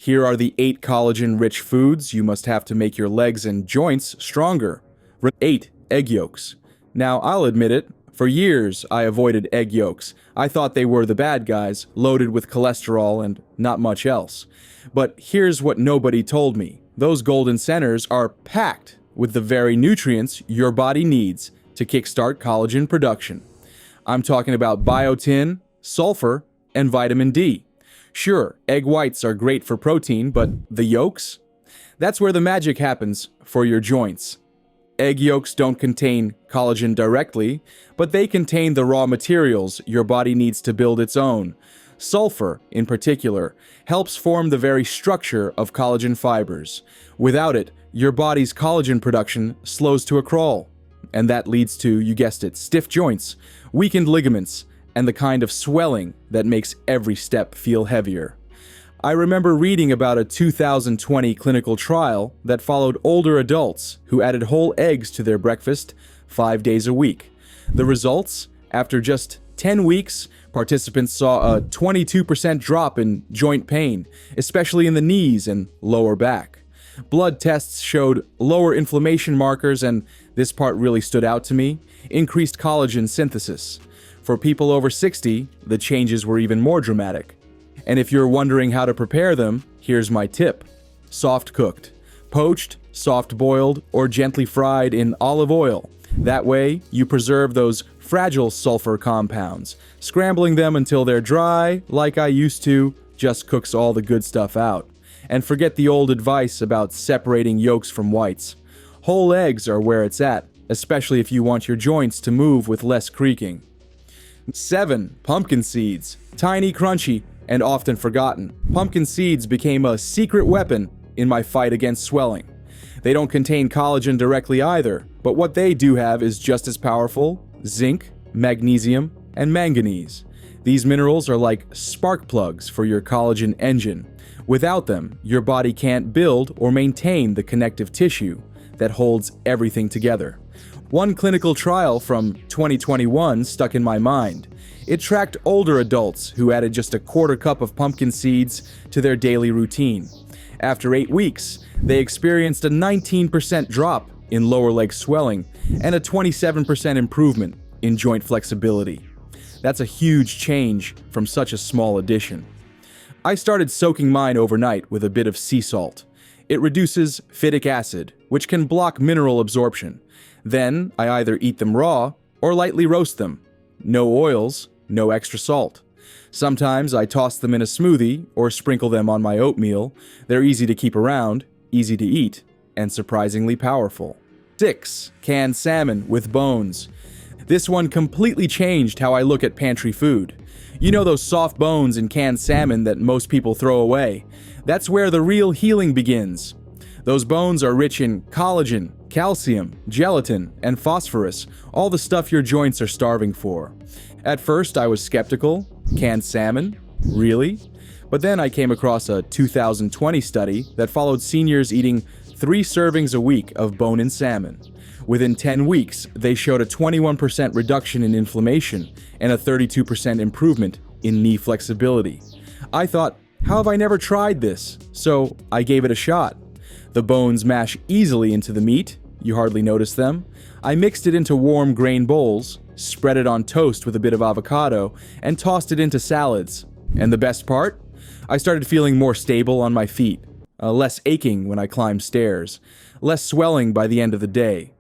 Here are the 8 collagen-rich foods you must have to make your legs and joints stronger. 8. Egg yolks. Now, I'll admit it, for years I avoided egg yolks. I thought they were the bad guys, loaded with cholesterol and not much else. But here's what nobody told me. Those golden centers are packed with the very nutrients your body needs to kickstart collagen production. I'm talking about biotin, sulfur, and vitamin D. Sure, egg whites are great for protein, but the yolks? That's where the magic happens for your joints. Egg yolks don't contain collagen directly, but they contain the raw materials your body needs to build its own. Sulfur, in particular, helps form the very structure of collagen fibers. Without it, your body's collagen production slows to a crawl. And that leads to, you guessed it, stiff joints, weakened ligaments, and the kind of swelling that makes every step feel heavier. I remember reading about a 2020 clinical trial that followed older adults who added whole eggs to their breakfast 5 days a week. The results? After just 10 weeks, participants saw a 22% drop in joint pain, especially in the knees and lower back. Blood tests showed lower inflammation markers, and this part really stood out to me, increased collagen synthesis. For people over 60, the changes were even more dramatic. And if you're wondering how to prepare them, here's my tip. Soft cooked. Poached, soft boiled, or gently fried in olive oil. That way, you preserve those fragile sulfur compounds. Scrambling them until they're dry, like I used to, just cooks all the good stuff out. And forget the old advice about separating yolks from whites. Whole eggs are where it's at, especially if you want your joints to move with less creaking. 7. Pumpkin seeds. Tiny, crunchy, and often forgotten. Pumpkin seeds became a secret weapon in my fight against swelling. They don't contain collagen directly either, but what they do have is just as powerful: zinc, magnesium, and manganese. These minerals are like spark plugs for your collagen engine. Without them, your body can't build or maintain the connective tissue that holds everything together. One clinical trial from 2021 stuck in my mind. It tracked older adults who added just a quarter cup of pumpkin seeds to their daily routine. After 8 weeks, they experienced a 19% drop in lower leg swelling and a 27% improvement in joint flexibility. That's a huge change from such a small addition. I started soaking mine overnight with a bit of sea salt. It reduces phytic acid, which can block mineral absorption. Then I either eat them raw or lightly roast them. No oils, no extra salt. Sometimes I toss them in a smoothie or sprinkle them on my oatmeal. They're easy to keep around, easy to eat, and surprisingly powerful. 6. Canned salmon with bones. This one completely changed how I look at pantry food. You know those soft bones in canned salmon that most people throw away? That's where the real healing begins. Those bones are rich in collagen, calcium, gelatin, and phosphorus, all the stuff your joints are starving for. At first, I was skeptical. Canned salmon? Really? But then I came across a 2020 study that followed seniors eating 3 servings a week of bone-in salmon. Within 10 weeks, they showed a 21% reduction in inflammation and a 32% improvement in knee flexibility. I thought, how have I never tried this? So I gave it a shot. The bones mash easily into the meat. You hardly notice them. I mixed it into warm grain bowls, spread it on toast with a bit of avocado, and tossed it into salads. And the best part? I started feeling more stable on my feet, less aching when I climbed stairs, less swelling by the end of the day.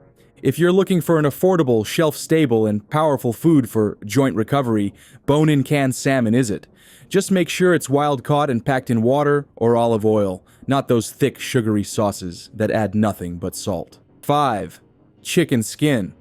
If you're looking for an affordable, shelf-stable, and powerful food for joint recovery, bone-in canned salmon is it. Just make sure it's wild-caught and packed in water or olive oil, not those thick, sugary sauces that add nothing but salt. 5. Chicken skin.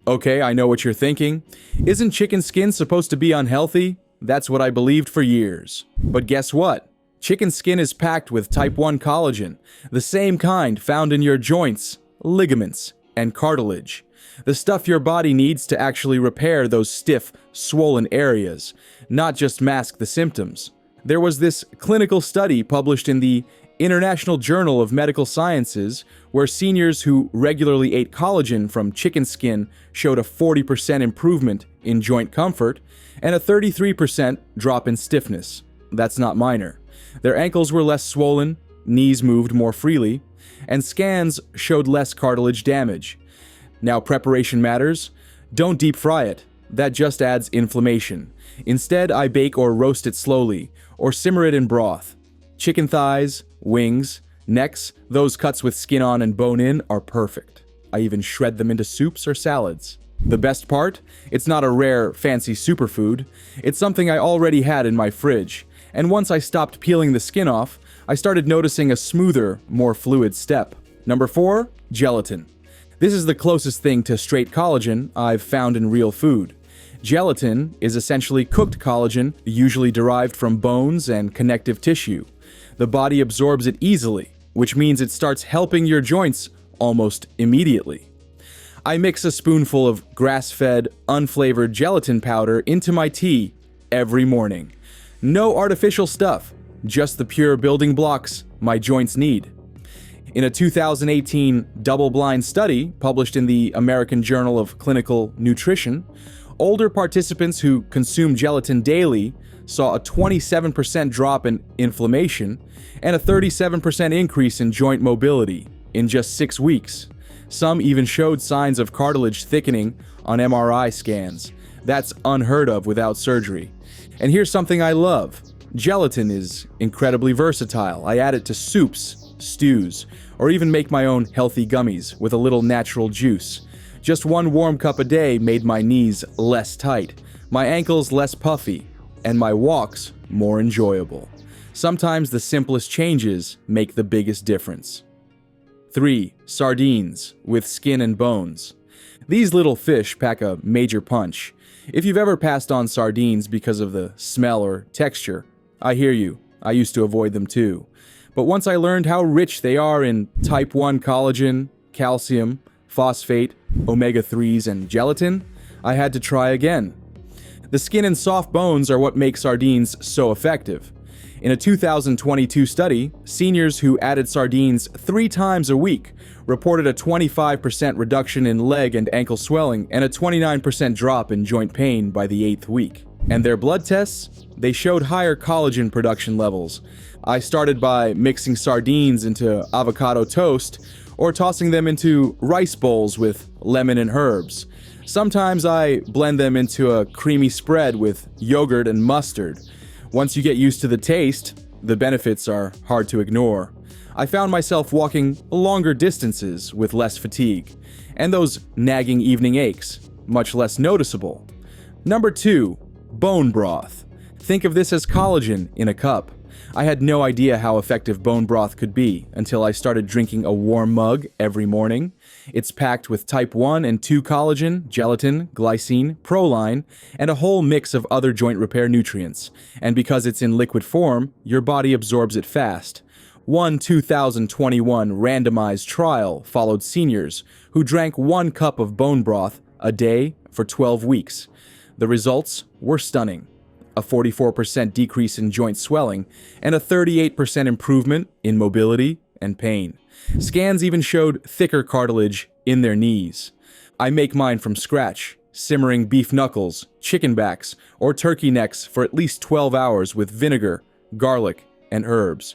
Okay, I know what you're thinking. Isn't chicken skin supposed to be unhealthy? That's what I believed for years. But guess what? Chicken skin is packed with type 1 collagen, the same kind found in your joints, ligaments, and cartilage. The stuff your body needs to actually repair those stiff, swollen areas, not just mask the symptoms. There was this clinical study published in the International Journal of Medical Sciences where seniors who regularly ate collagen from chicken skin showed a 40% improvement in joint comfort and a 33% drop in stiffness. That's not minor. Their ankles were less swollen, knees moved more freely, and scans showed less cartilage damage. Now preparation matters. Don't deep fry it. That just adds inflammation. Instead, I bake or roast it slowly, or simmer it in broth. Chicken thighs, wings, necks, those cuts with skin on and bone in are perfect. I even shred them into soups or salads. The best part? It's not a rare, fancy superfood. It's something I already had in my fridge. And once I stopped peeling the skin off, I started noticing a smoother, more fluid step. Number 4, gelatin. This is the closest thing to straight collagen I've found in real food. Gelatin is essentially cooked collagen, usually derived from bones and connective tissue. The body absorbs it easily, which means it starts helping your joints almost immediately. I mix a spoonful of grass-fed, unflavored gelatin powder into my tea every morning. No artificial stuff, just the pure building blocks my joints need. In a 2018 double-blind study published in the American Journal of Clinical Nutrition, older participants who consumed gelatin daily saw a 27% drop in inflammation and a 37% increase in joint mobility in just 6 weeks. Some even showed signs of cartilage thickening on MRI scans. That's unheard of without surgery. And here's something I love. Gelatin is incredibly versatile. I add it to soups, stews, or even make my own healthy gummies with a little natural juice. Just 1 warm cup a day made my knees less tight, my ankles less puffy, and my walks more enjoyable. Sometimes the simplest changes make the biggest difference. 3. Sardines with skin and bones. These little fish pack a major punch. If you've ever passed on sardines because of the smell or texture, I hear you. I used to avoid them too. But once I learned how rich they are in type 1 collagen, calcium, phosphate, omega-3s, and gelatin, I had to try again. The skin and soft bones are what make sardines so effective. In a 2022 study, seniors who added sardines 3 times a week reported a 25% reduction in leg and ankle swelling and a 29% drop in joint pain by the 8th week. And their blood tests? They showed higher collagen production levels. I started by mixing sardines into avocado toast or tossing them into rice bowls with lemon and herbs. Sometimes I blend them into a creamy spread with yogurt and mustard. Once you get used to the taste, the benefits are hard to ignore. I found myself walking longer distances with less fatigue, and those nagging evening aches much less noticeable. Number 2, bone broth. Think of this as collagen in a cup. I had no idea how effective bone broth could be until I started drinking a warm mug every morning. It's packed with type 1 and 2 collagen, gelatin, glycine, proline, and a whole mix of other joint repair nutrients. And because it's in liquid form, your body absorbs it fast. One 2021 randomized trial followed seniors who drank 1 cup of bone broth a day for 12 weeks. The results were stunning. A 44% decrease in joint swelling, and a 38% improvement in mobility and pain. Scans even showed thicker cartilage in their knees. I make mine from scratch, simmering beef knuckles, chicken backs, or turkey necks for at least 12 hours with vinegar, garlic, and herbs.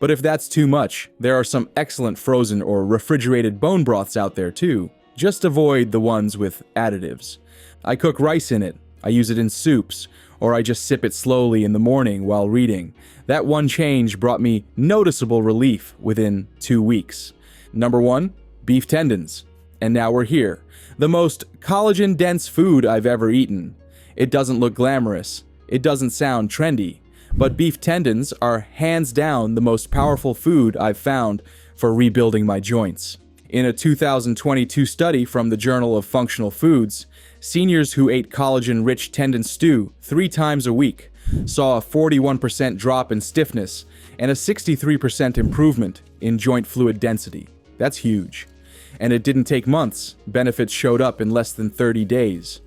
But if that's too much, there are some excellent frozen or refrigerated bone broths out there too. Just avoid the ones with additives. I cook rice in it, I use it in soups, or I just sip it slowly in the morning while reading. That one change brought me noticeable relief within 2 weeks. Number 1, beef tendons. And now we're here. The most collagen-dense food I've ever eaten. It doesn't look glamorous. It doesn't sound trendy. But beef tendons are hands down the most powerful food I've found for rebuilding my joints. In a 2022 study from the Journal of Functional Foods, seniors who ate collagen-rich tendon stew 3 times a week saw a 41% drop in stiffness and a 63% improvement in joint fluid density. That's huge. And it didn't take months. Benefits showed up in less than 30 days.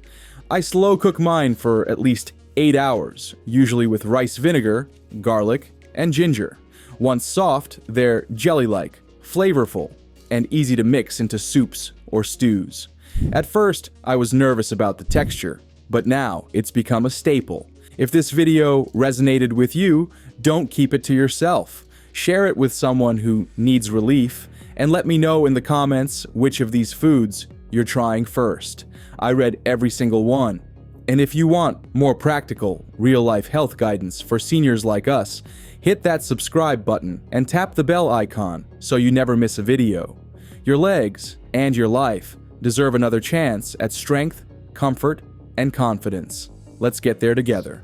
I slow cook mine for at least 8 hours, usually with rice vinegar, garlic, and ginger. Once soft, they're jelly-like, flavorful, and easy to mix into soups or stews. At first, I was nervous about the texture, but now it's become a staple. If this video resonated with you, Don't keep it to yourself. Share it with someone who needs relief, and let me know in the comments which of these foods you're trying first. I read every single one. And if you want more practical, real-life health guidance for seniors like us, hit that subscribe button and tap the bell icon so you never miss a video. Your legs and your life deserve another chance at strength, comfort, and confidence. Let's get there together.